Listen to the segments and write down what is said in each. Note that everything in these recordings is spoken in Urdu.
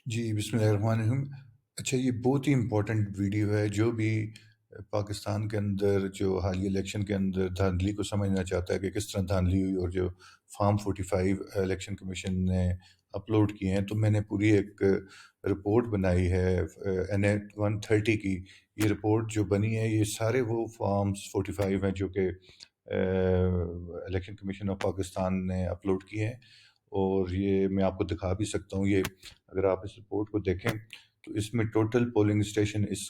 جی، بسم اللہ الرحمن الرحیم۔ اچھا، یہ بہت ہی امپورٹنٹ ویڈیو ہے۔ جو بھی پاکستان کے اندر جو حالیہ الیکشن کے اندر دھاندلی کو سمجھنا چاہتا ہے کہ کس طرح دھاندلی ہوئی، اور جو فارم 45 الیکشن کمیشن نے اپلوڈ کیے ہیں، تو میں نے پوری ایک رپورٹ بنائی ہے این اے 130 کی۔ یہ رپورٹ جو بنی ہے، یہ سارے وہ فارمز 45 ہیں جو کہ الیکشن کمیشن آف پاکستان نے اپلوڈ کیے ہیں، اور یہ میں آپ کو دکھا بھی سکتا ہوں۔ یہ اگر آپ اس رپورٹ کو دیکھیں تو اس میں ٹوٹل پولنگ اسٹیشن اس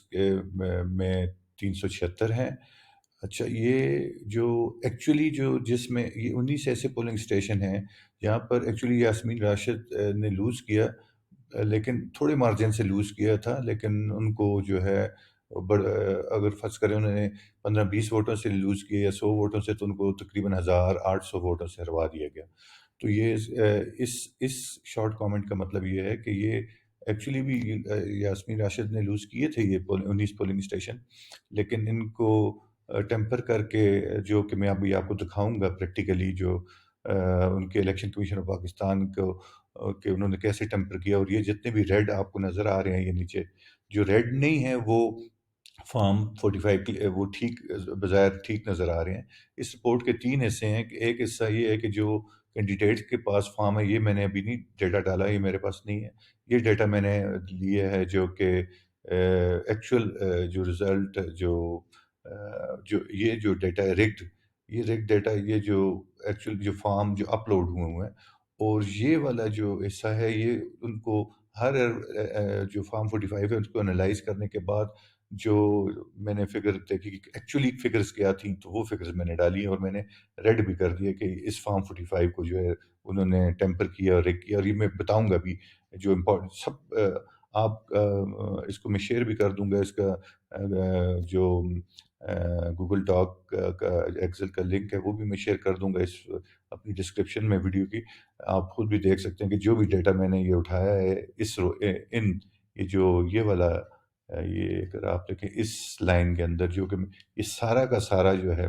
میں 376 ہیں۔ اچھا، یہ جو ایکچولی جس میں یہ 19 ایسے پولنگ اسٹیشن ہیں جہاں پر ایکچولی یاسمین راشد نے لوز کیا، لیکن تھوڑے مارجن سے لوز کیا تھا، لیکن ان کو جو ہے اگر فرض کریں انہوں نے 15-20 ووٹوں سے لوز کیا یا 100 ووٹوں سے، تو ان کو تقریباً 1800 ووٹوں سے ہروا دیا گیا۔ تو یہ اس شارٹ کامنٹ کا مطلب یہ ہے کہ یہ ایکچولی بھی یاسمین راشد نے لوز کیے تھے یہ 19 پولنگ اسٹیشن، لیکن ان کو ٹیمپر کر کے، جو کہ میں ابھی آپ کو دکھاؤں گا پریکٹیکلی، جو ان کے الیکشن کمیشن آف پاکستان کو کہ انہوں نے کیسے ٹیمپر کیا۔ اور یہ جتنے بھی ریڈ آپ کو نظر آ رہے ہیں، یہ نیچے جو ریڈ نہیں ہیں وہ فارم 45 کی، وہ ٹھیک بظاہر ٹھیک نظر آ رہے ہیں۔ اس رپورٹ کے 3 حصے ہیں۔ کہ ایک حصہ یہ ہے کہ جو کینڈیڈیٹ کے پاس فارم ہے، یہ میں نے ابھی نہیں ڈیٹا ڈالا، یہ میرے پاس نہیں ہے۔ یہ ڈیٹا میں نے لیا ہے جو کہ ایکچوئل جو رزلٹ جو ڈیٹا ہے ریگڈ ڈیٹا، یہ جو ایکچوئل جو فارم جو اپلوڈ ہوئے ہیں، اور یہ والا جو حصہ ہے، یہ ان کو ہر جو فارم 45 ہے اس کو انالائز کرنے کے بعد جو میں نے فگر دیکھی کہ ایکچولی فگرز کیا تھیں، تو وہ فگرز میں نے ڈالی ہیں، اور میں نے ریڈ بھی کر دیا کہ اس فارم 45 کو جو ہے انہوں نے ٹیمپر کیا اور ریگ کیا۔ اور یہ میں بتاؤں گا بھی جو امپورٹنٹ سب آپ اس کو میں شیئر بھی کر دوں گا، اس کا جو گوگل ڈاک کا ایکسل کا لنک ہے وہ بھی میں شیئر کر دوں گا اس اپنی ڈسکرپشن میں ویڈیو کی۔ آپ خود بھی دیکھ سکتے ہیں کہ جو بھی ڈیٹا میں نے یہ اٹھایا ہے یہ والا یہ اگر آپ دیکھیں اس لائن کے اندر، جو کہ یہ سارا کا سارا جو ہے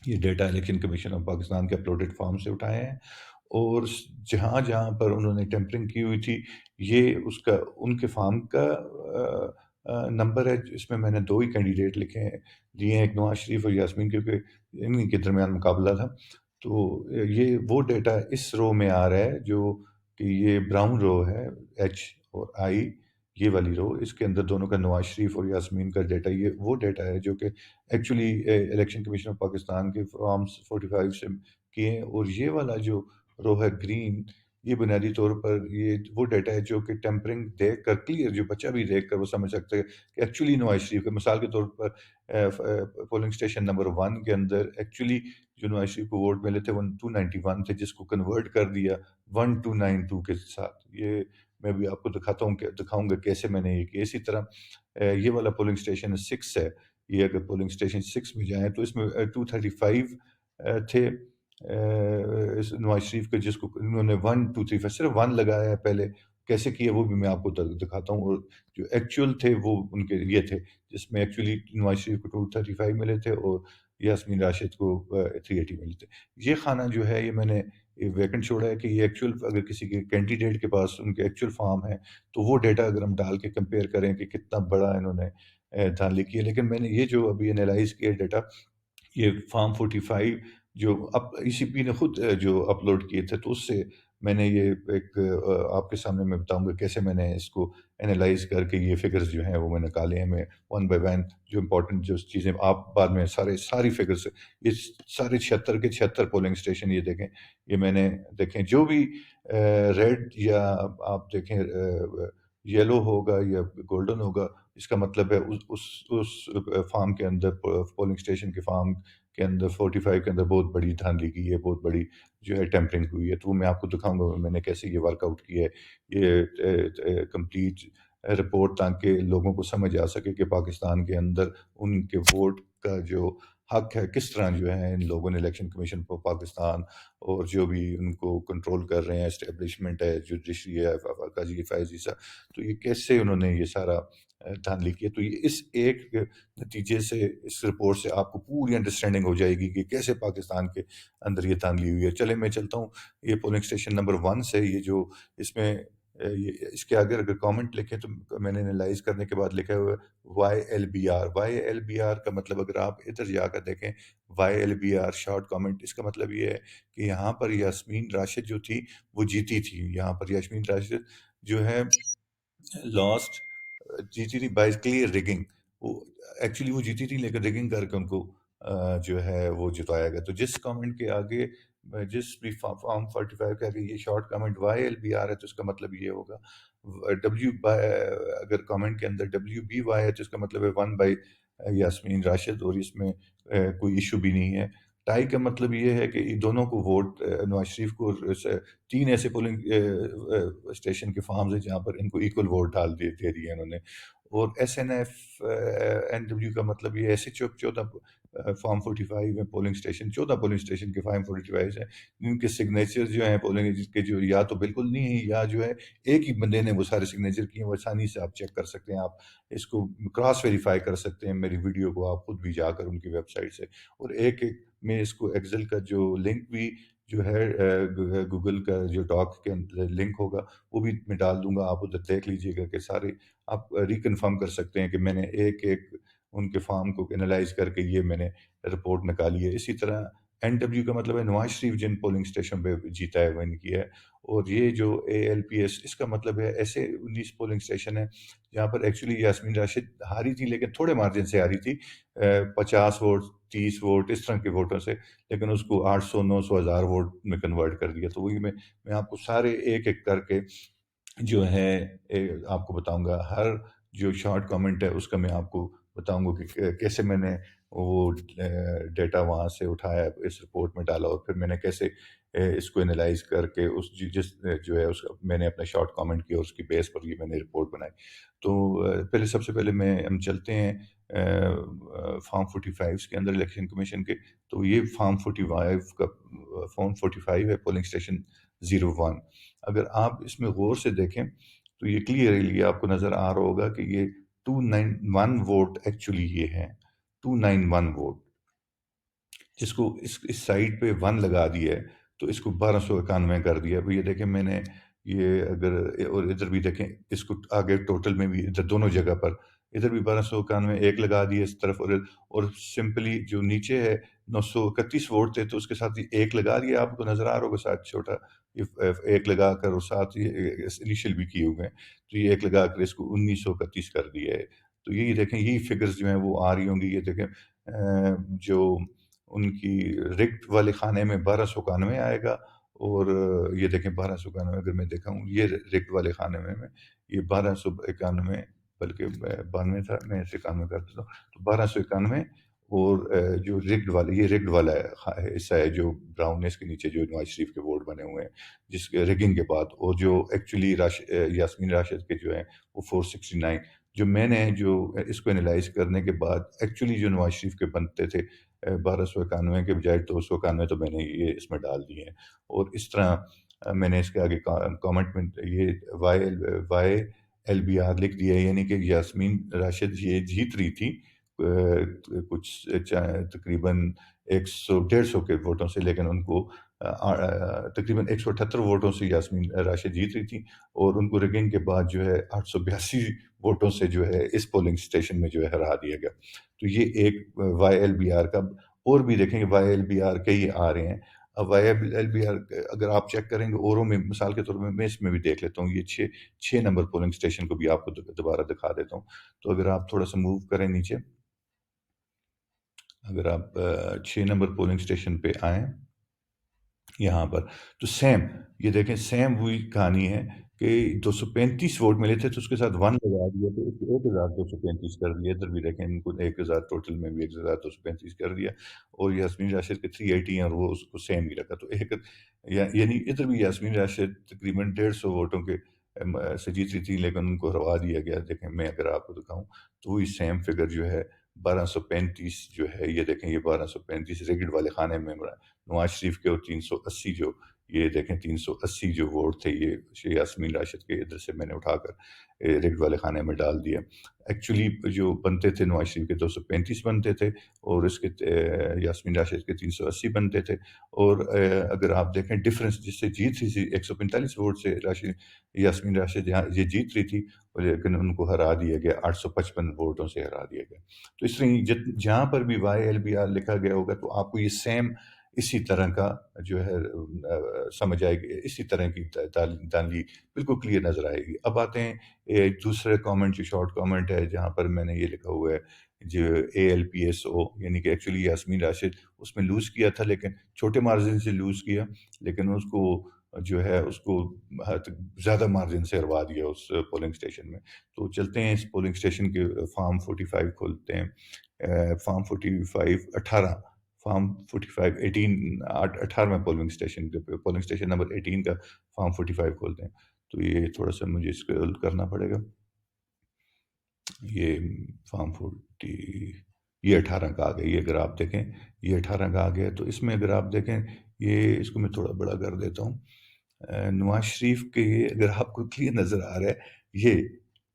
یہ data election commission of Pakistan کے اپلوڈڈ فارم سے اٹھائے ہیں، اور جہاں جہاں پر انہوں نے ٹیمپرنگ کی ہوئی تھی، یہ ان کے فارم کا نمبر ہے۔ اس میں نے 2 ہی کینڈیڈیٹ لیے ہیں، ایک نواز شریف اور یاسمین، کیونکہ ان کے درمیان مقابلہ تھا۔ تو یہ وہ ڈیٹا اس رو میں آ رہا ہے جو کہ یہ براؤن رو ہے، ایچ اور آئی، یہ والی رو، اس کے اندر دونوں کا نواز شریف اور یاسمین کا ڈیٹا، یہ وہ ڈیٹا ہے جو کہ actually election commission of Pakistan کے فارمز 45 سے کیے ہیں۔ اور یہ والا جو رو ہے گرین، یہ بنیادی طور پر یہ وہ ڈیٹا ہے جو کہ ٹیمپرنگ دیکھ کر کلیئر، جو بچہ بھی دیکھ کر وہ سمجھ سکتے ہیں کہ ایکچولی نواز شریف کا، مثال کے طور پر پولنگ اسٹیشن نمبر 1 کے اندر ایکچولی جو نواز شریف کو ووٹ ملے تھے وہ 291 تھے، جس کو کنورٹ کر دیا 1292 کے ساتھ۔ یہ میں بھی آپ کو دکھاؤں گا کیسے میں نے یہ کیا۔ اسی طرح یہ والا پولنگ اسٹیشن 6 ہے، یہ اگر پولنگ اسٹیشن 6 میں جائیں تو اس میں 235 تھے اس نواز شریف کے، جس کو انہوں نے 1235 صرف 1 لگایا ہے پہلے۔ کیسے کیا وہ بھی میں آپ کو دکھاتا ہوں۔ اور جو ایکچوئل تھے وہ ان کے یہ تھے، جس میں ایکچولی نواز شریف کو 235 ملے تھے اور یاسمین راشد کو 380 ملے تھے۔ یہ خانہ جو ہے، یہ میں نے ویکنٹ چھوڑا ہے کہ یہ ایکچوئل اگر کسی کے کینڈیڈیٹ کے پاس ان کے ایکچوئل فارم ہے، تو وہ ڈیٹا اگر ہم ڈال کے کمپیئر کریں کہ کتنا بڑا انہوں نے دھاندلی کی ہے۔ لیکن میں نے یہ جو ابھی انالائز کیا ڈیٹا، یہ فارم 45 جو ای سی پی نے خود جو اپلوڈ کیے تھے، تو اس سے میں نے یہ ایک آپ کے سامنے میں بتاؤں گا کیسے میں نے اس کو انالائز کر کے یہ فگرز جو ہیں وہ میں نکالے ہیں۔ میں 1 بائی 1 جو امپورٹنٹ جو چیزیں آپ بعد میں ساری فگرز، یہ سارے 76 کے 76 پولنگ اسٹیشن، یہ دیکھیں، یہ میں نے دیکھیں جو بھی ریڈ یا آپ دیکھیں یلو ہوگا یا گولڈن ہوگا، اس کا مطلب ہے اس فارم کے اندر، پولنگ اسٹیشن کے فارم کے اندر 45 کے اندر بہت بڑی دھاندلی کی ہے، بہت بڑی جو ہے ٹیمپرنگ ہوئی ہے۔ تو وہ میں آپ کو دکھاؤں گا میں نے کیسے یہ ورک آؤٹ کیا ہے، یہ کمپلیٹ رپورٹ، تاکہ لوگوں کو سمجھ آ سکے کہ پاکستان کے اندر ان کے ووٹ کا جو حق ہے، کس طرح جو ہے ان لوگوں نے الیکشن کمیشن پر پاکستان اور جو بھی ان کو کنٹرول کر رہے ہیں، اسٹیبلشمنٹ ہے، جوڈیشری ہے، قاضی فیض عیسیٰ، تو یہ کیسے انہوں نے یہ سارا دھاندلی کی ہے۔ تو یہ اس ایک نتیجے سے، اس رپورٹ سے آپ کو پوری انڈرسٹینڈنگ ہو جائے گی کہ کیسے پاکستان کے اندر یہ دھاندلی ہوئی ہے۔ چلے میں چلتا ہوں یہ پولنگ اسٹیشن نمبر 1 سے، یہ جو اس میں اس کے آگے اگر کامنٹ لکھیں تو میں نے انالائز کرنے کے بعد لکھا ہوا ہے Y L B R. Y L B R کا مطلب اگر آپ ادھر جا کر دیکھیں Y L B R short comment, اس کا مطلب یہ ہے کہ یہاں پر یاسمین راشد جو تھی وہ جیتی تھی. یہاں پر یاسمین راشد جو ہے لاسٹ جیتی تھی بائی کلیئر ریگنگ. وہ ایکچولی وہ جیتی تھی لیکن ریگنگ کر کے ان کو جو ہے وہ جتوایا گیا. تو جس کامنٹ کے آگے جس بھی فارم 45 کے آگے یہ short comment Y L B R ہے تو اس کا مطلب یہ ہوگا ڈبلیو اگر کامنٹ کے اندر ڈبلیو بی وائی ہے تو اس کا مطلب ہے 1 بائی یاسمین راشد، اور اس میں کوئی ایشو بھی نہیں ہے. ٹائی کا مطلب یہ ہے کہ دونوں کو ووٹ نواز شریف کو 3 ایسے پولنگ اسٹیشن کے فارمز ہیں جہاں پر ان کو ایکول ووٹ دے دیے انہوں نے. اور S N F N W کا مطلب یہ ایسے 14 فارم 45 میں پولنگ اسٹیشن، 14 پولنگ اسٹیشن کے فارم 45 ہیں جن کے سگنیچر جو ہیں پولنگ کے جو یا تو بالکل نہیں ہیں یا جو ہے ایک ہی بندے نے وہ سارے سگنیچر کیے ہیں. وہ آسانی سے آپ چیک کر سکتے ہیں، آپ اس کو کراس ویریفائی کر سکتے ہیں میری ویڈیو کو آپ خود بھی جا کر ان کی ویب سائٹ سے. اور ایک ایک میں اس کو ایکسل کا جو لنک بھی جو ہے گوگل کا جو ڈاک کے لنک ہوگا وہ بھی میں ڈال دوں گا، آپ ادھر دیکھ لیجئے گا کہ سارے آپ ریکنفرم کر سکتے ہیں کہ میں نے ایک ایک ان کے فارم کو انالائز کر کے یہ میں نے رپورٹ نکالی ہے. اسی طرح این ڈبلیو کا مطلب ہے نواز شریف جن پولنگ اسٹیشن پہ جیتا ہے وہ ان کی ہے. اور یہ جو اے ایل پی ایس اس کا مطلب ہے ایسے 19 پولنگ اسٹیشن ہیں جہاں پر ایکچولی یاسمین راشد ہاری تھی لیکن تھوڑے مارجن سے ہاری تھی، 50 ووٹ 30 ووٹ اس طرح کے ووٹوں سے، لیکن اس کو 800 900 1000 ووٹ میں کنورٹ کر دیا. تو وہی میں آپ کو سارے ایک ایک کر کے جو ہے آپ کو بتاؤں گا. ہر جو شارٹ کامنٹ ہے اس کا میں آپ کو بتاؤں گا کہ کیسے میں نے وہ ڈیٹا وہاں سے اٹھایا اس رپورٹ میں ڈالا، اور پھر میں نے کیسے اس کو انالائز کر کے اس جس جو ہے اس کا میں نے اپنا شارٹ کامنٹ کیا، اس کی بیس پر یہ میں نے رپورٹ بنائی. تو پہلے سب سے پہلے ہم چلتے ہیں فارم 45 کے اندر الیکشن کمیشن کے. تو یہ فارم 45 کا فارم 45 ہے پولنگ اسٹیشن 01. اگر آپ اس میں غور سے دیکھیں تو یہ کلیئرلی آپ کو نظر آ رہا ہوگا کہ یہ 291 ووٹ ایکچولی یہ ہے 291 ووٹ، جس کو اس سائٹ پہ 1 لگا دیا ہے تو اس کو 1291 کر دیا. اب یہ دیکھیں میں نے یہ اگر اور ادھر بھی دیکھیں اس کو آگے ٹوٹل میں بھی ادھر دونوں جگہ پر ادھر بھی 1291 ایک لگا دیا اس طرف، اور سمپلی جو نیچے ہے 931 ووٹ تھے تو اس کے ساتھ ہی ایک لگا دیا. آپ کو نظر آ رہا ہوگا ساتھ چھوٹا ایک لگا کر، اور ساتھ ہی انیشل بھی کیے ہوئے ہیں تو یہ ایک لگا کر اس کو 1931 کر دیا ہے. تو یہی دیکھیں یہی فگرز جو ہیں وہ آ رہی ہوں گی. یہ دیکھیں جو ان کی ریکٹ والے خانے میں 1291 آئے گا، اور یہ دیکھیں 1291 اگر میں دیکھا ہوں یہ ریکٹ والے خانے میں یہ 1291 بلکہ 92 تھا، میں 91 کر دیتا ہوں تو 1291. اور جو ریگڈ والے یہ ریگڈ والا حصہ ہے جو براؤن ہے اس کے نیچے جو نواز شریف کے ووٹ بنے ہوئے ہیں جس کے ریگنگ کے بعد، اور جو ایکچولی یاسمین راشد کے جو ہیں وہ 469. جو میں نے جو اس کو انالائز کرنے کے بعد ایکچولی جو نواز شریف کے بنتے تھے 1291 کے بجائے 291 تو میں نے یہ اس میں ڈال دیے ہیں. اور اس طرح میں نے اس کے آگے کامنٹ میں یہ وائی ایل بی آر لکھ دیا ہے، یعنی کہ یاسمین راشد یہ جیت رہی تھی کچھ تقریباً 100 150 کے ووٹوں سے، لیکن ان کو تقریباً 178 ووٹوں سے یاسمین راشد جیت رہی تھی، اور ان کو ریگنگ کے بعد جو ہے 882 ووٹوں سے جو ہے اس پولنگ اسٹیشن میں جو ہے ہرا دیا گیا. تو یہ ایک وائی ایل بی آر کا. اور بھی دیکھیں گے وائی ایل بی آر کئی آ رہے ہیں. اب وائی ایل بی آر اگر آپ چیک کریں گے اوروں میں مثال کے طور پر میں اس میں بھی دیکھ لیتا ہوں، یہ 6 نمبر پولنگ اسٹیشن کو بھی آپ کو دوبارہ دکھا دیتا ہوں. تو اگر آپ تھوڑا سا موو کریں نیچے، اگر آپ 6 نمبر پولنگ اسٹیشن پہ آئیں یہاں پر تو سیم یہ دیکھیں سیم وہی کہانی ہے کہ 235 ووٹ ملے تھے تو اس کے ساتھ 1 لگا دیا تو اس کو 1235 کر دیا. ادھر بھی دیکھیں ان کو 1000 ٹوٹل میں بھی 1235 کر دیا، اور یاسمین راشد کے 380 ہیں اور وہ اس کو سیم ہی رکھا. تو ایک یعنی ادھر بھی یاسمین راشد تقریباً 150 ووٹوں کے سے جیت رہی تھی لیکن ان کو ہروا دیا گیا. دیکھیں میں اگر آپ کو دکھاؤں تو وہی سیم فگر جو ہے 1235 جو ہے، یہ دیکھیں یہ 1235 ریگڈ والے خانے میں نواز شریف کے، اور 380 جو یہ دیکھیں 380 جو ووٹ تھے یہ یاسمین راشد کے ادھر سے میں نے اٹھا کر ریڈ والے خانے میں ڈال دیا. ایکچولی جو بنتے تھے نواز شریف کے 235 بنتے تھے اور اس کے یاسمین راشد کے 380 بنتے تھے. اور اگر آپ دیکھیں ڈفرنس جس سے جیت رہی تھی 145 ووٹ سے یاسمین راشد یہ جیت رہی تھی لیکن ان کو ہرا دیا گیا 855 ووٹوں سے ہرا دیا گیا. تو اس طرح جہاں پر بھی YLBR لکھا گیا ہوگا تو آپ کو یہ سیم اسی طرح کا جو ہے سمجھ آئے گی, اسی طرح کی دانلی بالکل کلیئر نظر آئے گی. اب آتے ہیں ایک دوسرے کامنٹ جو شارٹ کامنٹ ہے جہاں پر میں نے یہ لکھا ہوا ہے جو ALPSO یعنی کہ ایکچولی یاسمین راشد اس میں لوز کیا تھا لیکن چھوٹے مارجن سے لوز کیا, لیکن اس کو جو ہے اس کو زیادہ مارجن سے ہروا دیا اس پولنگ اسٹیشن میں. تو چلتے ہیں اس پولنگ اسٹیشن کے فارم 45 کھولتے ہیں. Form 45 18 form 45 18 polling station number 18 کا فارم 45 کھولتے ہیں. تو یہ تھوڑا سا مجھے اسکرول کرنا پڑے گا. یہ فارم 40 یہ 18 کا آ گیا. یہ اگر آپ دیکھیں یہ 18 کا آ گیا. تو اس میں اگر آپ دیکھیں یہ اس کو میں تھوڑا بڑا کر دیتا ہوں. نواز شریف کے یہ اگر آپ کو کلیئر نظر آ رہا ہے یہ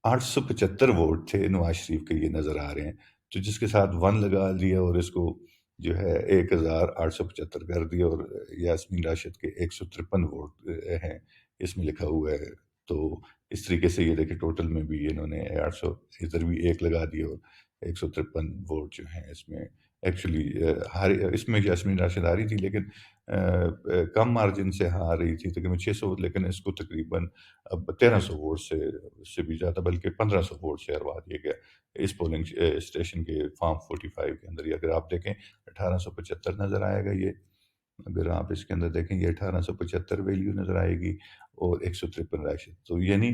875 ووٹ تھے نواز شریف کے یہ نظر آ رہے ہیں. تو جس کے ساتھ 1 لگا لیا اور اس کو جو ہے 1875 کر دیا اور یاسمین راشد کے 153 ووٹ ہیں اس میں لکھا ہوا ہے. تو اس طریقے سے یہ دیکھیں ٹوٹل میں بھی انہوں نے 800 ادھر بھی 1 لگا دیا اور 153 ووٹ جو ہیں اس میں ایکچولی اس میں یاسمین راشد آ رہی تھی لیکن کم مارجن سے ہار رہی تھی تقریباً 600 ووٹ, لیکن اس کو تقریباً اب 1300 ووٹ سے بھی زیادہ بلکہ 1500 ووٹ سے ہروا دیا گیا اس پولنگ اسٹیشن کے فارم 45 کے اندر. یہ اگر آپ دیکھیں 1875 نظر آئے گا. یہ اگر آپ اس کے اندر دیکھیں یہ 1875 ویلیو نظر آئے گی اور 153 راشد. تو یعنی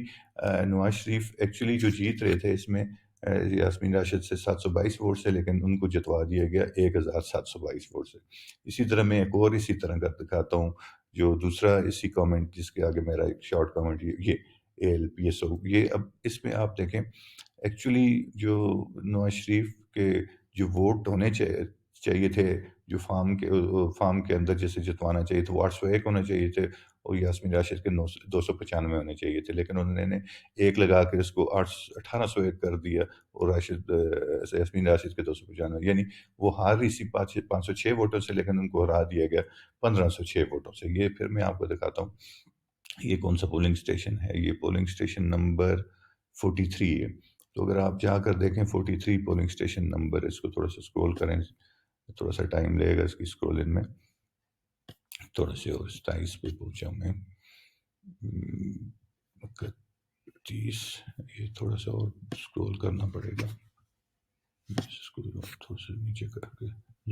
نواز شریف ایکچولی جو جیت رہے تھے اس میں یاسمین راشد سے 722 ووٹ سے, لیکن ان کو جتوا دیا گیا 1722 ووٹ سے. اسی طرح میں ایک اور اسی طرح کا دکھاتا ہوں جو دوسرا اسی کامنٹ جس کے آگے میرا ایک شارٹ کامنٹ یہ ALPSO. یہ اب اس میں آپ دیکھیں ایکچولی جو نواز شریف کے جو ووٹ ہونے چاہیے تھے جو فارم کے اندر جیسے جتوانا چاہیے تھا وہ 801 ہونا چاہیے تھے اور یاسمین راشد کے 295 ہونے چاہیے تھے, لیکن انہوں نے 1 لگا کے اس کو 1801 کر دیا اور یاسمین راشد کے 295 یعنی وہ ہار رہی سی 506 ووٹوں سے لیکن ان کو ہرا دیا گیا 1506 ووٹوں سے. یہ پھر میں آپ کو دکھاتا ہوں یہ کون سا پولنگ اسٹیشن ہے. یہ پولنگ اسٹیشن نمبر 43 ہے. تو اگر آپ جا کر دیکھیں 43 پولنگ اسٹیشن نمبر, اس کو تھوڑا سا اسکرول کریں, تھوڑا سا ٹائم لے گا اس کی اسکرول ان میں, تھوڑا سے اور 27 پہ پہنچا ہوں میں 31. یہ تھوڑا سا اور اسکرول کرنا پڑے گا, اس کو تھوڑا سا نیچے کر کے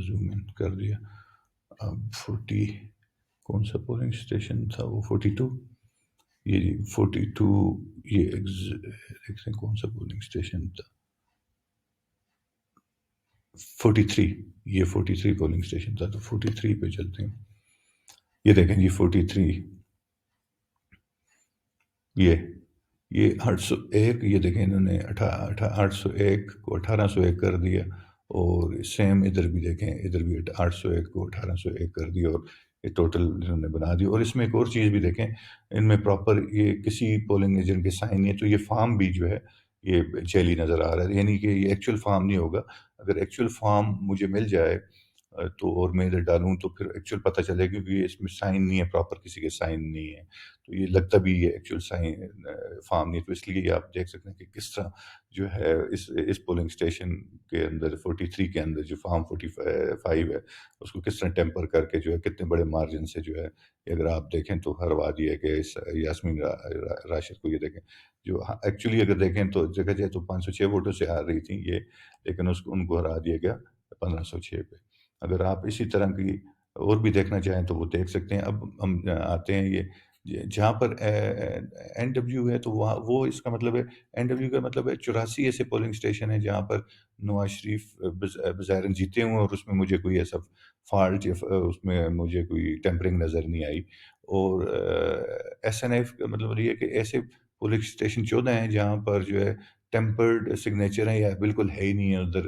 زوم ان کر دیا. اب 40 کون سا پولنگ اسٹیشن تھا وہ 42. یہ 42 یہ دیکھتے ہیں کون سا پولنگ اسٹیشن تھا 43. یہ 43 پولنگ اسٹیشن تھا. تو 43 پہ چلتے ہیں. یہ دیکھیں جی 43 یہ 801 یہ دیکھیں انہوں نے 801 کو 1801 کر دیا اور سیم ادھر بھی دیکھیں ادھر بھی 801 کو 1801 کر دیا اور یہ ٹوٹل انہوں نے بنا دی. اور اس میں ایک اور چیز بھی دیکھیں ان میں پراپر یہ کسی پولنگ ایجنٹ کے سائن نہیں ہے, تو یہ فارم بھی جو ہے یہ جعلی نظر آ رہا ہے, یعنی کہ یہ ایکچوئل فارم نہیں ہوگا. اگر ایکچوئل فارم مجھے مل جائے تو اور میں ادھر ڈالوں تو پھر ایکچوئل پتہ چلے گا کہ اس میں سائن نہیں ہے, پراپر کسی کے سائن نہیں ہے, تو یہ لگتا بھی یہ ایکچوئل سائن فارم نہیں ہے. تو اس لیے یہ آپ دیکھ سکتے ہیں کہ کس طرح جو ہے اس پولنگ اسٹیشن کے اندر 43 کے اندر جو فارم 45 ہے اس کو کس طرح ٹیمپر کر کے جو ہے کتنے بڑے مارجن سے جو ہے اگر آپ دیکھیں تو ہروا دیا کہ یاسمین راشد کو. یہ دیکھیں جو ایکچولی اگر دیکھیں تو جگہ جائے تو 506 ووٹوں سے ہار رہی تھیں یہ, لیکن ان کو ہرا دیا گیا 1506 پہ. اگر آپ اسی طرح کی اور بھی دیکھنا چاہیں تو وہ دیکھ سکتے ہیں. اب ہم آتے ہیں یہ جہاں پر NW ہے تو وہ اس کا مطلب ہے NW کا مطلب ہے 84 ایسے پولنگ اسٹیشن ہیں جہاں پر نواز شریف بظاہراً جیتے ہوئے اور اس میں مجھے کوئی ایسا فالٹ یا اس میں مجھے کوئی ٹیمپرنگ نظر نہیں آئی. اور SNF کا مطلب یہ ہے کہ ایسے پولنگ اسٹیشن 14 ہیں جہاں پر جو ہے ٹیمپرڈ سگنیچر ہیں یا بالکل ہے ہی نہیں ہے ادھر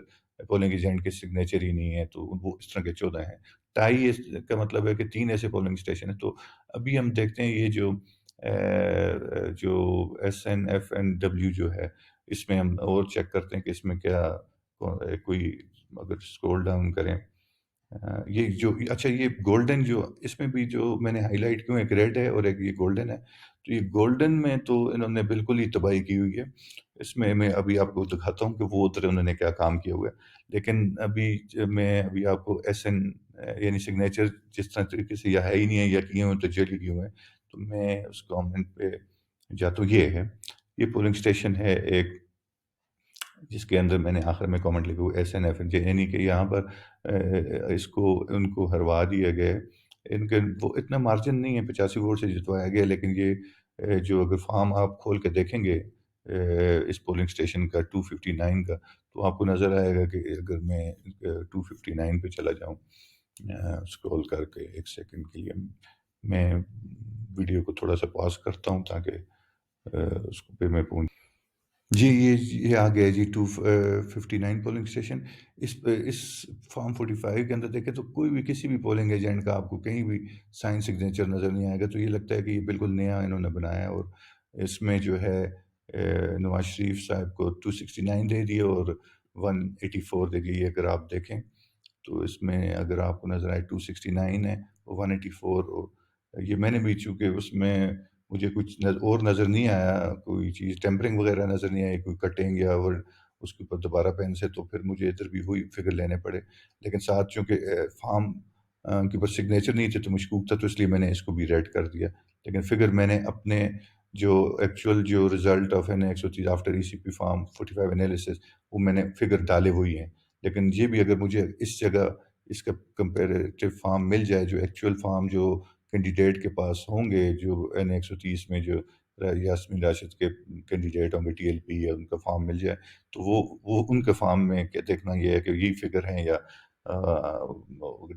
پولنگ ایجنٹ کے سگنیچر ہی نہیں ہے، تو وہ اس طرح کے 14 ہیں۔ ٹائی کا مطلب ہے کہ 3 ایسے پولنگ اسٹیشن ہیں۔ تو ابھی ہم دیکھتے ہیں یہ جو S N F N W جو ہے، اس میں ہم اور چیک کرتے ہیں کہ اس میں کیا کوئی، اگر اسکرول ڈاؤن کریں، یہ جو اچھا یہ گولڈن جو اس میں بھی جو میں نے ہائی لائٹ کیوں، ایک ریڈ ہے اور ایک یہ گولڈن ہے۔ تو یہ گولڈن میں تو انہوں نے بالکل ہی تباہی کی ہوئی ہے۔ اس میں ابھی آپ کو دکھاتا ہوں کہ وہ ادھر انہوں نے کیا کام کیا ہوا ہے۔ لیکن ابھی آپ کو ایس این یعنی سگنیچر جس طرح طریقے سے یا ہے ہی نہیں ہے یا کیے ہوئے تو جیلی کیے ہوئے ہیں، تو میں اس کامنٹ پہ جاتا ہوں۔ یہ ہے، یہ پولنگ اسٹیشن ہے ایک، جس کے اندر میں نے آخر میں کامنٹ لکھا ہوا ایس این ایف، یعنی کہ یہاں پر ان کو ہروا دیا گیا ہے۔ ان کے وہ اتنا مارجن نہیں ہے، 85 ووٹ سے جتوایا گیا، لیکن یہ جو اگر فارم آپ کھول کے دیکھیں گے اس پولنگ اسٹیشن کا 259 کا، تو آپ کو نظر آئے گا کہ اگر میں 259 پہ چلا جاؤں اسکرول کر کے، ایک سیکنڈ کے لیے میں ویڈیو کو تھوڑا سا پاز کرتا ہوں تاکہ اس کو پہ میں پہنچ جی۔ یہ آ گیا جی 259 پولنگ اسٹیشن۔ اس فارم 45 کے اندر دیکھیں تو کوئی بھی کسی بھی پولنگ ایجنٹ کا آپ کو کہیں بھی سائن سگنیچر نظر نہیں آئے گا، تو یہ لگتا ہے کہ یہ بالکل نیا انہوں نے بنایا ہے۔ اور اس میں جو ہے نواز شریف صاحب کو 269 دے دیے اور 184 دے دیے۔ اگر آپ دیکھیں تو اس میں اگر آپ کو نظر آئے 269 ہے اور 184، اور یہ میں نے بھی چونکہ اس میں مجھے کچھ اور نظر نہیں آیا، کوئی چیز ٹیمپرنگ وغیرہ نظر نہیں آئی، کوئی کٹنگ یا اور اس کے اوپر دوبارہ پین سے، تو پھر مجھے ادھر بھی وہی فگر لینے پڑے۔ لیکن ساتھ چونکہ فارم کے اوپر سگنیچر نہیں تھے تو مشکوک تھا، تو اس لیے میں نے اس کو بھی ریڈ کر دیا۔ لیکن فگر میں نے اپنے جو ایکچوئل جو result of N 130 after E C P form 45 analysis, وہ میں نے فگر ڈالے ہوئی ہیں۔ لیکن یہ بھی اگر مجھے اس جگہ اس کا کمپیریٹیو فارم مل جائے، جو ایکچوئل فارم جو کینڈیڈیٹ کے پاس ہوں گے، جو این 130 میں جو یاسمین راشد کے کینڈیڈیٹ ہوں گے ٹی ایل پی، یا ان کا فارم مل جائے، تو وہ ان کے فارم میں کیا دیکھنا یہ ہے کہ یہی فگر ہیں یا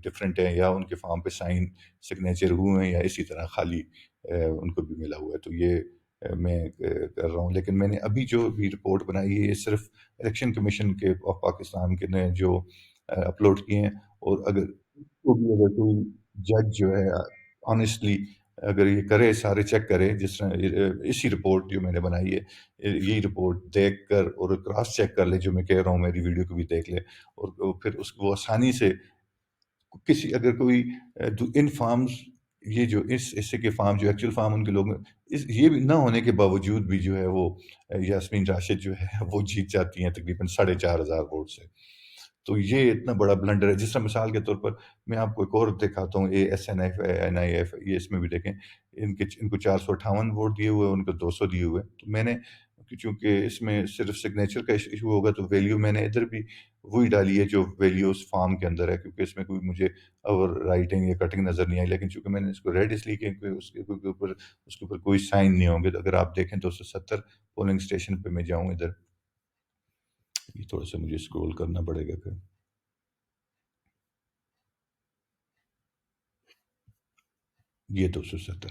ڈفرینٹ ہیں، یا ان کے فارم پہ سائن سگنیچر ہوئے ہیں یا اسی طرح خالی ان کو بھی ملا ہوا ہے۔ تو یہ میں کر رہا ہوں۔ لیکن میں نے ابھی جو بھی رپورٹ بنائی ہے، یہ صرف الیکشن کمیشن کے آف پاکستان کے نے جو اپلوڈ کیے ہیں۔ اور اگر کوئی جج جو ہے آنیسٹلی اگر یہ کرے، سارے چیک کرے، جس طرح اسی رپورٹ جو میں نے بنائی ہے، یہی رپورٹ دیکھ کر اور کراس چیک کر لے، جو میں کہہ رہا ہوں میری ویڈیو کو بھی دیکھ لے، اور پھر اس کو آسانی سے اگر کوئی ان فارمز، یہ جو اس حصے کے فارم جو ایکچوئل فارم ان کے لوگ یہ بھی نہ ہونے کے باوجود بھی جو ہے وہ یاسمین راشد جو ہے وہ جیت جاتی ہیں تقریباً 4,500 ووٹ سے۔ تو یہ اتنا بڑا بلنڈر ہے۔ جس طرح مثال کے طور پر میں آپ کو ایک اور دکھاتا ہوں، S N F N I F, یہ اس میں بھی دیکھیں ان کو 458 ووٹ دیے ہوئے، ان کو 200 دیے ہوئے۔ تو میں نے چونکہ اس میں صرف سگنیچر کا ایشو ہوگا، تو ویلیو میں نے ادھر بھی وہی ڈالی ہے جو ویلیو اس فارم کے اندر ہے، کیونکہ اس میں کوئی مجھے اور رائٹنگ یا کٹنگ نظر نہیں آئی۔ لیکن چونکہ میں نے اس کو ریڈ اس لیے کیا کہ اس کے اوپر کوئی سائن نہیں ہوں گے۔ تو اگر آپ دیکھیں 270 پولنگ اسٹیشن پہ میں جاؤں ادھر، یہ تھوڑا سا مجھے اسکرول کرنا پڑے گا پھر۔ یہ 270،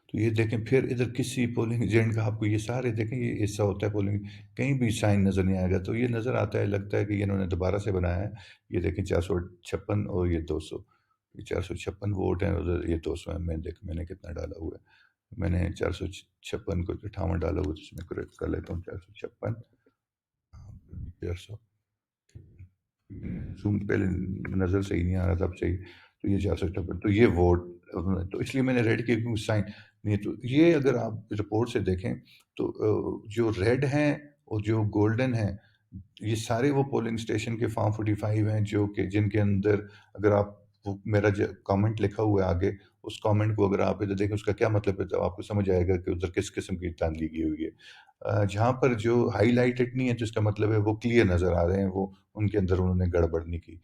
تو یہ دیکھیں پھر ادھر کسی پولنگ ایجنٹ کا آپ کو یہ سارے دیکھیں، یہ حصہ ہوتا ہے پولنگ، کہیں بھی سائن نظر نہیں آئے گا۔ تو یہ نظر آتا ہے، لگتا ہے کہ انہوں نے دوبارہ سے بنایا ہے۔ یہ دیکھیں 456 اور یہ 200، یہ 456 ووٹ ہیں، ادھر یہ 200 ہیں۔ میں نے کتنا ڈالا ہوا ہے، میں نے 456 کو 58 ڈالا ہوا ہے، تو اس میں کریکٹ کر لیتا ہوں 456 400 زوم پہلے نظر صحیح نہیں آ رہا تھا، اب صحیح۔ تو یہ 456، تو یہ ووٹ، تو اس لیے میں نے ریڈ کیا کیونکہ سائن نہیں۔ تو یہ اگر آپ رپورٹ سے دیکھیں تو جو ریڈ ہیں اور جو گولڈن ہیں، یہ سارے وہ پولنگ اسٹیشن کے فارم 45 ہیں، جو کہ جن کے اندر اگر آپ میرا جو کامنٹ لکھا ہوا ہے آگے، اس کامنٹ کو اگر آپ ادھر دیکھیں، اس کا کیا مطلب ہے، تو آپ کو سمجھ آئے گا کہ ادھر کس قسم کی دھاندلی کی ہوئی ہے۔ جہاں پر جو ہائی لائٹڈ نہیں ہے، تو اس کا مطلب ہے وہ کلیئر نظر آ رہے ہیں، وہ ان کے اندر انہوں نے گڑبڑ نہیں کی۔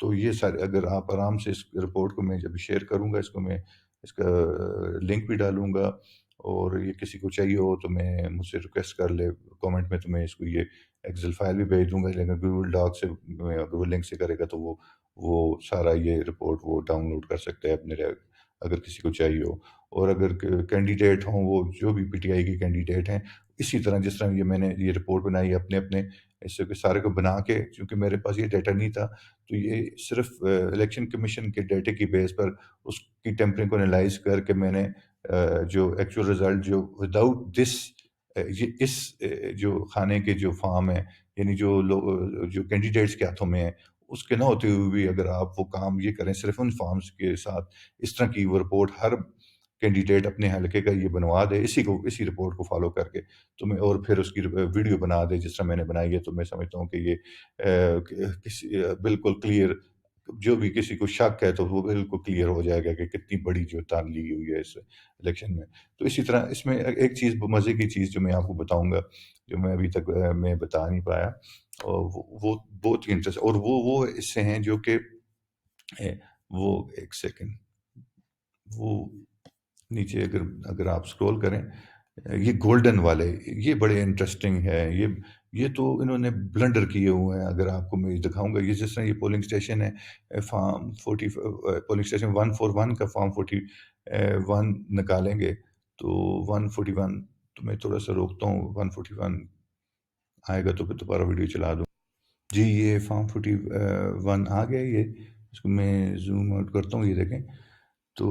تو یہ سارے اگر آپ آرام سے اس رپورٹ کو میں جب شیئر کروں گا، اس کو میں اس کا لنک بھی ڈالوں گا، اور یہ کسی کو چاہیے ہو تو میں مجھ سے ریکویسٹ کر لے کامنٹ میں، تو میں اس کو یہ ایکسل فائل بھی بھیج دوں گا۔ لیکن گوگل ڈاک سے اگر وہ لنک سے کرے گا تو وہ سارا یہ رپورٹ وہ ڈاؤن لوڈ کر سکتا ہے اپنے، اگر کسی کو چاہیے ہو۔ اور اگر کینڈیڈیٹ ہوں، وہ جو بھی پی ٹی آئی کے کینڈیڈیٹ ہیں، اسی طرح جس طرح یہ میں نے یہ رپورٹ بنائی اپنے اپنے اس کے سارے کو بنا کے، چونکہ میرے پاس یہ ڈیٹا نہیں تھا، تو یہ صرف الیکشن کمیشن کے ڈیٹے کی بیس پر اس کی ٹیمپرنگ کو انالائز کر کے میں نے جو ایکچوئل رزلٹ جو وداؤٹ دس یہ اس جو کھانے کے جو فارم ہے، یعنی جو لوگ جو کینڈیڈیٹس کے ہاتھوں میں ہے، اس کے نہ ہوتے ہوئے بھی اگر آپ وہ کام یہ کریں صرف ان فارمز کے ساتھ، اس طرح کی وہ رپورٹ ہر کینڈیڈیٹ اپنے حلقے کا یہ بنوا دے، اسی رپورٹ کو فالو کر کے تو میں، اور پھر اس کی ویڈیو بنا دے جس طرح میں نے بنائی ہے، تو میں سمجھتا ہوں کہ یہ بالکل کلیئر، جو بھی کسی کو شک ہے تو وہ بالکل کلیئر ہو جائے گا کہ کتنی بڑی جو تان لی ہوئی ہے اس الیکشن میں۔ تو اسی طرح اس میں ایک چیز مزے کی چیز جو میں آپ کو بتاؤں گا، جو میں ابھی تک میں بتا نہیں پایا، اور وہ بہت ہی انٹرسٹ، اور وہ اس سے ہیں جو کہ وہ ایک سیکنڈ، وہ نیچے اگر آپ سکرول کریں، یہ گولڈن والے یہ بڑے انٹرسٹنگ ہے، یہ تو انہوں نے بلنڈر کیے ہوئے ہیں، اگر آپ کو میں دکھاؤں گا، یہ جس طرح یہ پولنگ اسٹیشن ہے، فارم 40 پولنگ اسٹیشن 141 کا فارم 41 نکالیں گے تو 141، تو میں تھوڑا سا روکتا ہوں، 141 آئے گا تو پھر دوبارہ ویڈیو چلا دوں۔ جی یہ فارم 41 آ گیا، یہ اس کو میں زوم آؤٹ کرتا ہوں، یہ دیکھیں تو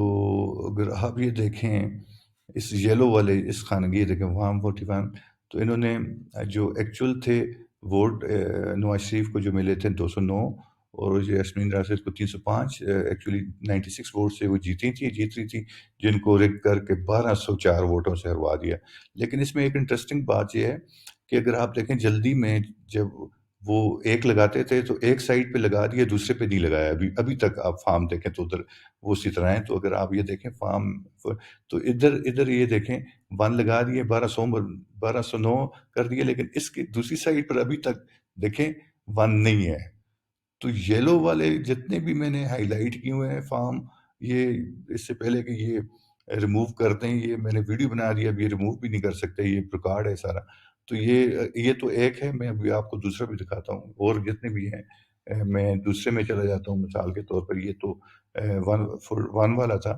اگر آپ یہ دیکھیں اس یلو والے اس خانگی دیکھیں فارم 41، تو انہوں نے جو ایکچول تھے ووٹ نواز شریف کو جو ملے تھے 209، اور یاسمین راشد کو 305، ایکچولی 96 ووٹ سے وہ جیت رہی تھی، جن کو رگ کر کے 1204 ووٹوں سے ہروا دیا۔ لیکن اس میں ایک انٹرسٹنگ بات یہ ہے کہ اگر آپ دیکھیں جلدی میں جب وہ ایک لگاتے تھے تو ایک سائڈ پہ لگا دیا، دوسرے پہ نہیں لگایا، ابھی تک آپ فارم دیکھیں تو ادھر وہ اسی طرح ہیں۔ تو اگر آپ یہ دیکھیں فارم، تو ادھر یہ دیکھیں 1 لگا دیے، 1209 کر دیے، لیکن اس کی دوسری سائڈ پر ابھی تک دیکھیں 1 نہیں ہے۔ تو یلو والے جتنے بھی میں نے ہائی لائٹ کیے ہوئے ہیں فارم، یہ اس سے پہلے کہ یہ ریموو کر دیں، یہ میں نے ویڈیو بنا دیا، اب یہ ریموو بھی نہیں کر سکتے، یہ ریکارڈ ہے سارا۔ تو یہ تو ایک ہے، میں ابھی آپ کو دوسرا بھی دکھاتا ہوں، اور جتنے بھی ہیں میں دوسرے میں چلا جاتا ہوں، مثال کے طور پر یہ تو 1 والا تھا۔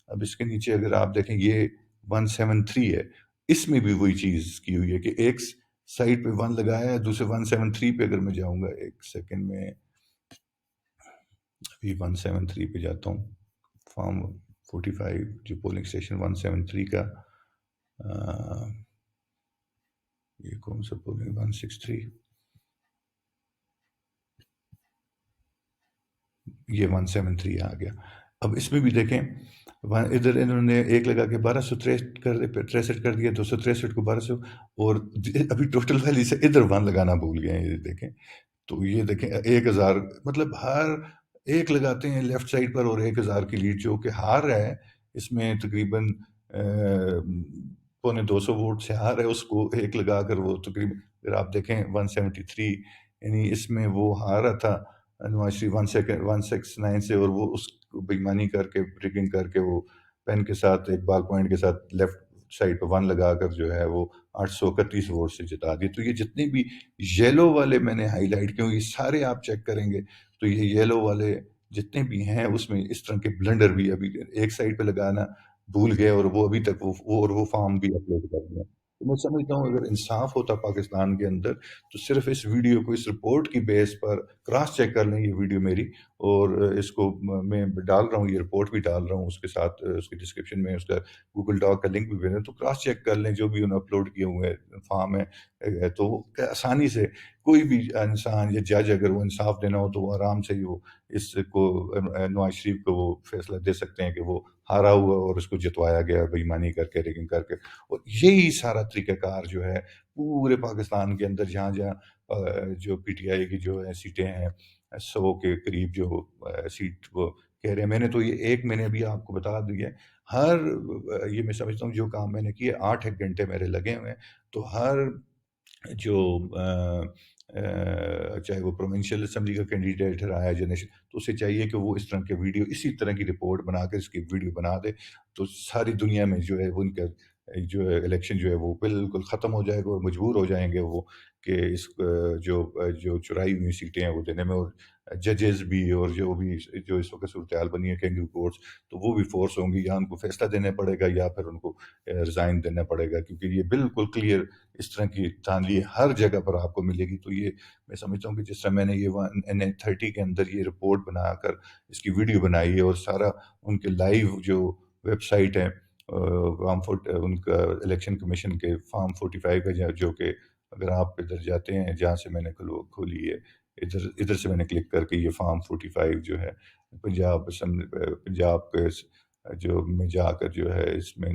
اب اس کے نیچے اگر آپ دیکھیں یہ 173 ہے، اس میں بھی وہی چیز کی ہوئی ہے کہ ایک سائڈ پہ 1 لگایا ہے، دوسرے 173 پہ اگر میں جاؤں گا، ایک سیکنڈ میں ابھی 173 پہ جاتا ہوں، فارم 45 جو پولنگ اسٹیشن 173 کا، یہ کون سا پولنگ 163، یہ 173 آ گیا۔ اب اس میں بھی دیکھیں ادھر انہوں نے ایک لگا کے 1263 کر دیا، 263 کو 1200، اور ابھی ٹوٹل ویلی سے ادھر 1 لگانا بھول گئے ہیں، یہ دیکھیں۔ تو یہ دیکھیں 1000، مطلب ہر ایک لگاتے ہیں لیفٹ سائڈ پر، اور 1000 کی لیڈ جو کہ ہار رہا ہے، اس میں تقریباً 250 ووٹ سے ہار ہے، اس کو ایک لگا کر وہ تقریباً، اگر آپ دیکھیں 173، یعنی اس میں وہ ہار رہا تھا نواز شریف 169 سے، اور وہ اس کو بےایمانی کر کے ریگنگ کر کے وہ پین کے ساتھ ایک بال پوائنٹ کے ساتھ لیفٹ سائڈ پہ 1 لگا کر جو ہے وہ 831 ووٹ سے جتا دی۔ تو یہ جتنے بھی یلو والے میں نے ہائی لائٹ کیوں، یہ سارے آپ چیک کریں گے تو یہ یلو والے جتنے بھی ہیں اس میں اس طرح کے بلنڈر بھی ابھی ایک سائڈ پہ لگانا بھول گئے، اور وہ ابھی تک وہ فارم بھی اپلوڈ کر دیا۔ تو میں سمجھتا ہوں اگر انصاف ہوتا پاکستان کے اندر تو صرف اس ویڈیو کو اس رپورٹ کی بیس پر کراس چیک کر لیں، یہ ویڈیو میری، اور اس کو میں ڈال رہا ہوں، یہ رپورٹ بھی ڈال رہا ہوں، اس کے ساتھ اس کی ڈسکرپشن میں اس کا گوگل ڈاک کا لنک بھی بھیج رہا ہوں، تو کراس چیک کر لیں جو بھی انہوں نے اپلوڈ کیے ہوئے فارم ہے، تو وہ آسانی سے کوئی بھی انسان یا جج اگر وہ انصاف دینا ہو تو وہ آرام سے وہ اس کو نواز شریف کو وہ فیصلہ دے سکتے ہیں کہ وہ ہارا ہوا اور اس کو جتوایا گیا بےایمانی کر کے، ریگنگ کر کے۔ اور یہی سارا طریقہ کار جو ہے پورے پاکستان کے اندر جہاں جہاں جو پی ٹی آئی کی جو ہے سیٹیں ہیں 100 کے قریب جو سیٹ وہ کہہ رہے ہیں، میں نے تو یہ ایک میں نے ابھی آپ کو بتا دی ہے، یہ میں سمجھتا ہوں جو کام میں نے کیے 8 گھنٹے میرے لگے ہوئے ہیں، تو ہر جو چاہے وہ پروونشل اسمبلی کا کینڈیڈیٹ رہا ہے جنریشن، تو اسے چاہیے کہ وہ اس طرح کے ویڈیو، اسی طرح کی رپورٹ بنا کے اس کی ویڈیو بنا دے، تو ساری دنیا میں جو ہے وہ ان کا جو ہے الیکشن جو ہے وہ بالکل ختم ہو جائے گا، اور مجبور ہو جائیں گے وہ کہ اس جو چرائی ہوئی سیٹیں ہیں وہ دینے میں، اور ججز بھی اور جو اس وقت صورتحال بنی ہے کینگرو کورٹس، تو وہ بھی فورس ہوں گی، یا ان کو فیصلہ دینا پڑے گا یا پھر ان کو ریزائن دینا پڑے گا، کیونکہ یہ بالکل کلیئر اس طرح کی دھاندلی ہر جگہ پر آپ کو ملے گی۔ تو یہ میں سمجھتا ہوں کہ جس طرح میں نے یہ NA30 کے اندر یہ رپورٹ بنا کر اس کی ویڈیو بنائی ہے، اور سارا ان کے لائیو جو ویب سائٹ ہے ان کا الیکشن کمیشن کے فارم 45 کا، جو کہ اگر آپ ادھر جاتے ہیں جہاں سے میں نے کھولی ہے، ادھر سے میں نے کلک کر کے یہ فارم 45 جو ہے پنجاب کے جو میں جا کر جو ہے اس میں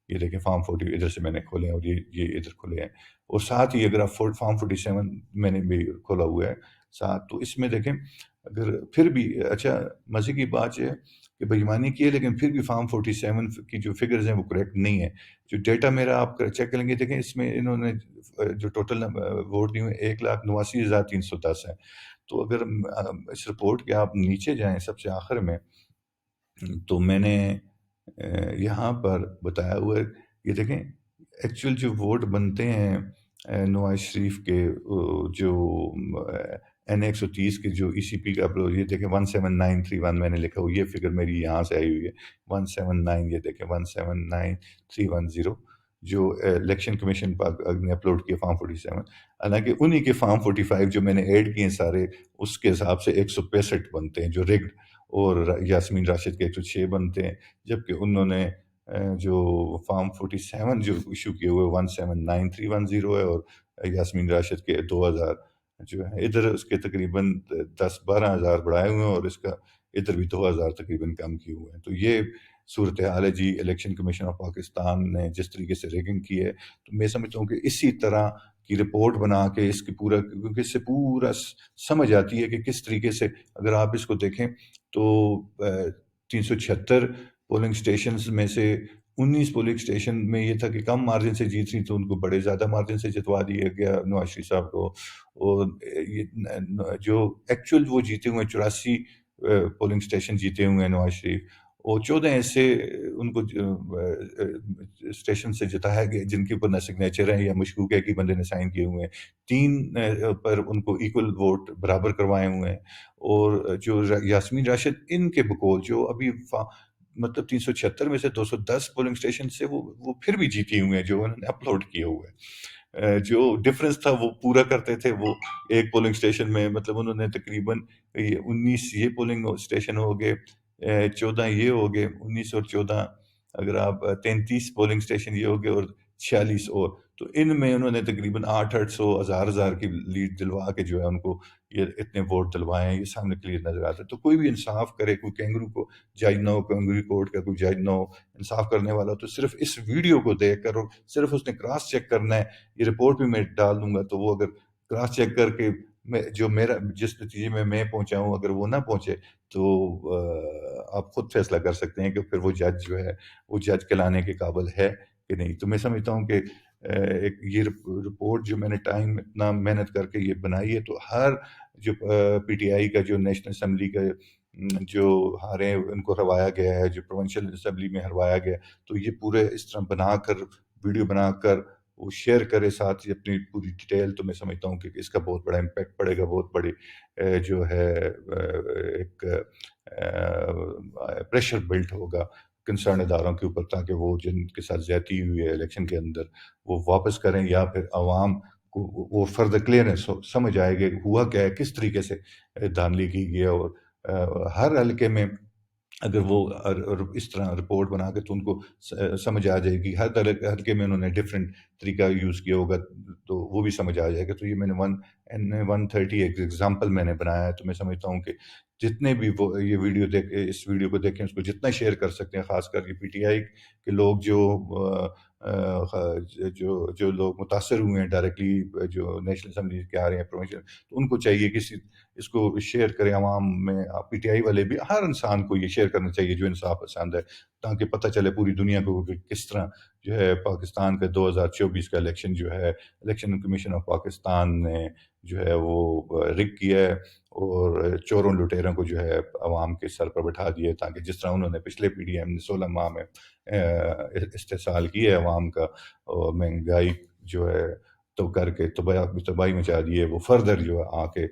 یہ دیکھیں فارم 40 ادھر سے میں نے کھولے ہیں، اور یہ ادھر کھولے ہیں، اور ساتھ ہی اگر آپ فارم 47 میں نے بھی کھولا ہوا ہے ساتھ، تو اس میں دیکھیں اگر پھر بھی اچھا مزے کی بات یہ ہے کہ بےایمانی کی ہے، لیکن پھر بھی فارم 47 کی جو فگرز ہیں وہ کریکٹ نہیں ہے۔ جو ڈیٹا میرا آپ چیک کریں گے، دیکھیں اس میں انہوں نے جو ٹوٹل ووٹ دیے ہوئے 1,89,310 ہیں۔ تو اگر اس رپورٹ کے آپ نیچے جائیں سب سے آخر میں، تو میں نے یہاں پر بتایا ہوا ہے، یہ دیکھیں ایکچوئل جو ووٹ بنتے ہیں نواز شریف کے، جو N130 کے جو ECP کا یہ دیکھیں 17931 میں نے لکھا ہوا، یہ فگر میری یہاں سے آئی ہوئی ہے 179، یہ دیکھیں 179,310 جو الیکشن کمیشن نے اپلوڈ کیا فارم 47، حالانکہ انہی کے فارم 45 جو میں نے ایڈ کیے ہیں سارے، اس کے حساب سے 165 بنتے ہیں جو ریگڈ، اور یاسمین راشد کے 106 بنتے ہیں، جبکہ انہوں نے جو فارم 47 جو ایشو کیے ہوئے 179,310 ہے، اور یاسمین راشد کے 2000 جو ہے، ادھر اس کے تقریباً 10-12 ہزار بڑھائے ہوئے ہیں، اور اس کا ادھر بھی 2000 تقریباً کم کیے ہوئے ہیں۔ تو یہ صورتحال ہے جی الیکشن کمیشن آف پاکستان نے جس طریقے سے ریگنگ کی ہے۔ تو میں سمجھتا ہوں کہ اسی طرح کی رپورٹ بنا کے اس کی پورا، کیونکہ اس سے پورا سمجھ آتی ہے کہ کس طریقے سے، اگر آپ اس کو دیکھیں تو 376 پولنگ سٹیشنز میں سے 19 پولنگ سٹیشن میں یہ تھا کہ کم مارجن سے جیت رہی، تو ان کو بڑے زیادہ مارجن سے جتوا دیا گیا نواز شریف صاحب کو، اور جو ایکچوئل وہ جیتے ہوئے 84 پولنگ سٹیشن جیتے ہوئے ہیں نواز شریف، اور 14 ایسے ان کو اسٹیشن سے جتایا گیا جن کے اوپر نہ سگنیچر ہیں یا مشکوک ہے کہ بندے نے سائن کیے ہوئے ہیں، 3 پر ان کو ایکول ووٹ برابر کروائے ہوئے ہیں، اور جو یاسمین راشد ان کے بقول جو ابھی مطلب 376 میں سے 210 پولنگ سٹیشن سے وہ پھر بھی جیتی ہوئے ہیں جو انہوں نے اپلوڈ کیے ہوئے ہیں۔ جو ڈفرنس تھا وہ پورا کرتے تھے، وہ ایک پولنگ سٹیشن میں مطلب انہوں نے تقریباً 19 یہ پولنگ سٹیشن ہو گئے، 14 یہ ہو گئے، 19 اور 14 اگر آپ 33 پولنگ سٹیشن یہ ہو گئے، اور 46 اور، تو ان میں انہوں نے تقریباً 800 ہزار کی لیڈ دلوا کے جو ہے ان کو یہ اتنے ووٹ دلوائے ہیں، یہ سامنے کلیئر نظر آتا ہے۔ تو کوئی بھی انصاف کرے، کوئی کینگرو کو جج نہ ہو، کینگرو کورٹ کا کوئی جج نہ ہو انصاف کرنے والا، تو صرف اس ویڈیو کو دیکھ کر، اور صرف اس نے کراس چیک کرنا ہے، یہ رپورٹ بھی میں ڈال دوں گا، تو وہ اگر کراس چیک کر کے جو میرا جس نتیجے میں پہنچا ہوں اگر وہ نہ پہنچے، تو آپ خود فیصلہ کر سکتے ہیں کہ پھر وہ جج جو ہے وہ جج کہلانے کے قابل ہے کہ نہیں۔ تو میں سمجھتا ہوں کہ ایک یہ رپورٹ جو میں نے ٹائم اتنا محنت کر کے یہ بنائی ہے، تو ہر جو PTI کا جو نیشنل اسمبلی کا جو ہارے ان کو ہروایا گیا ہے، جو پروونشل اسمبلی میں ہروایا گیا، تو یہ پورے اس طرح بنا کر ویڈیو بنا کر وہ شیئر کرے ساتھ ہی اپنی پوری ڈیٹیل، تو میں سمجھتا ہوں کہ اس کا بہت بڑا امپیکٹ پڑے گا، بہت بڑی جو ہے ایک پریشر بلٹ ہوگا کنسرن اداروں کے اوپر، تاکہ وہ جن کے ساتھ زیادتی ہوئی ہے الیکشن کے اندر وہ واپس کریں، یا پھر عوام کو وہ فردر کلیئرنس سمجھ آئے گا ہوا کیا ہے، کس طریقے سے دھاندلی کی گئی ہے، اور ہر حلقے میں اگر وہ اس طرح رپورٹ بنا کے تو ان کو سمجھ آ جائے گی، ہر حلقے میں انہوں نے ڈفرینٹ طریقہ یوز کیا ہوگا، تو وہ بھی سمجھ آ جائے گا۔ تو یہ میں نے 130 ایک ایگزامپل میں نے بنایا ہے، تو میں سمجھتا ہوں کہ جتنے بھی وہ یہ ویڈیو اس ویڈیو کو دیکھیں، اس کو جتنا شیئر کر سکتے ہیں، خاص کر یہ PTI کے لوگ جو لوگ متاثر ہوئے ہیں ڈائریکٹلی، جو نیشنل اسمبلی کے آ رہے ہیں پروونشل، تو ان کو چاہیے کہ اس کو شیئر کریں عوام میں، PTI والے بھی، ہر انسان کو یہ شیئر کرنا چاہیے جو انصاف پسند ہے، تاکہ پتہ چلے پوری دنیا کو کہ کس طرح جو ہے پاکستان کا 2024 کا الیکشن جو ہے الیکشن کمیشن آف پاکستان نے جو ہے وہ رگ کیا ہے، اور چوروں لٹیروں کو جو ہے عوام کے سر پر بٹھا دیا، تاکہ جس طرح انہوں نے پچھلے PDM نے 16 ماہ میں استحصال کی ہے عوام کا، اور مہنگائی جو ہے تو کر کے تباہی مچا دی ہے، وہ فردر جو ہے آ کے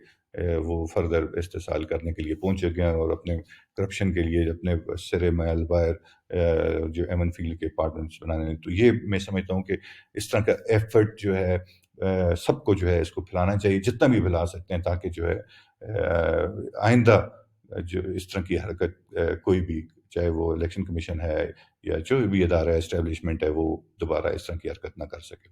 وہ فردر استحصال کرنے کے لیے پہنچے گئے ہیں، اور اپنے کرپشن کے لیے اپنے سرے میل باہر جو ایمن فیلڈ کے اپارٹمنٹس بنانے ہیں۔ تو یہ میں سمجھتا ہوں کہ اس طرح کا ایفرٹ جو ہے سب کو جو ہے اس کو پھیلانا چاہیے، جتنا بھی پھیلا سکتے ہیں، تاکہ جو ہے آئندہ جو اس طرح کی حرکت کوئی بھی، چاہے وہ الیکشن کمیشن ہے یا جو بھی ادارہ اسٹیبلشمنٹ ہے، وہ دوبارہ اس طرح کی حرکت نہ کر سکے۔